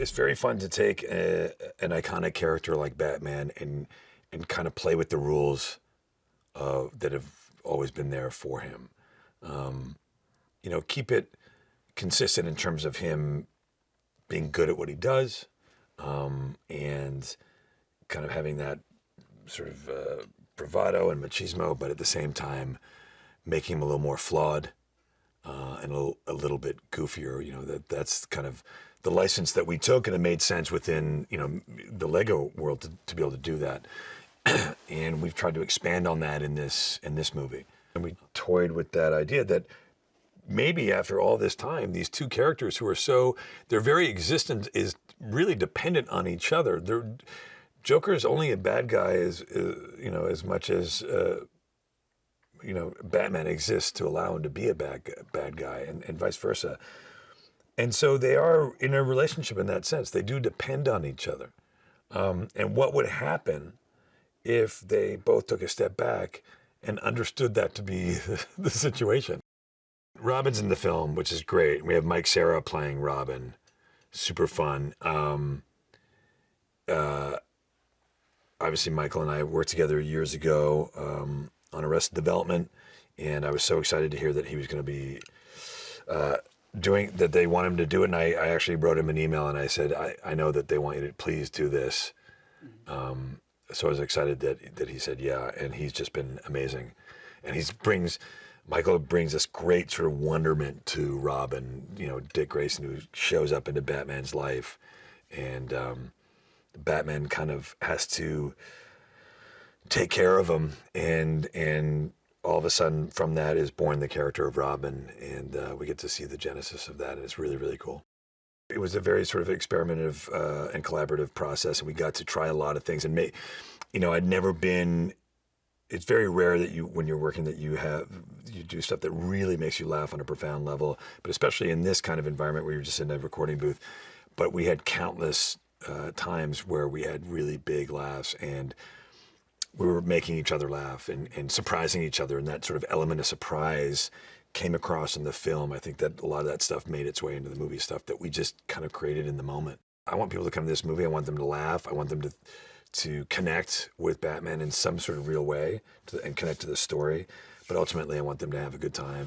it's very fun to take an iconic character like Batman and kind of play with the rules that have always been there for him. You know, keep it consistent in terms of him being good at what he does, and kind of having that sort of bravado and machismo, but at the same time making him a little more flawed and a little bit goofier. You know, that's kind of the license that we took, and it made sense within, you know, the Lego world to be able to do that. And we've tried to expand on that in this movie. And we toyed with that idea that maybe after all this time, these two characters who are their very existence is really dependent on each other. Joker is only a bad guy you know, as much as you know, Batman exists to allow him to be a bad guy, and vice versa. And so they are in a relationship in that sense. They do depend on each other. And what would happen if they both took a step back and understood that to be the situation? Robin's in the film, which is great. We have Mike Cera playing Robin. Super fun. Obviously, Michael and I worked together years ago on Arrested Development, and I was so excited to hear that he was going to be that they want him to do it. And I actually wrote him an email and I said, I know that they want you to please do this. So I was excited that he said yeah, and he's just been amazing. And Michael brings this great sort of wonderment to Robin, you know, Dick Grayson, who shows up into Batman's life, and Batman kind of has to take care of him, and all of a sudden from that is born the character of Robin, and we get to see the genesis of that, and it's really, really cool. It was a very sort of experimentative and collaborative process, and we got to try a lot of things. And you know, it's very rare that when you're working, that you do stuff that really makes you laugh on a profound level, but especially in this kind of environment where you're just in a recording booth. But we had countless times where we had really big laughs, and we were making each other laugh and surprising each other, and that sort of element of surprise came across in the film. I think that a lot of that stuff made its way into the movie, stuff that we just kind of created in the moment. I want people to come to this movie. I want them to laugh. I want them to connect with Batman in some sort of real way and connect to the story. But ultimately, I want them to have a good time.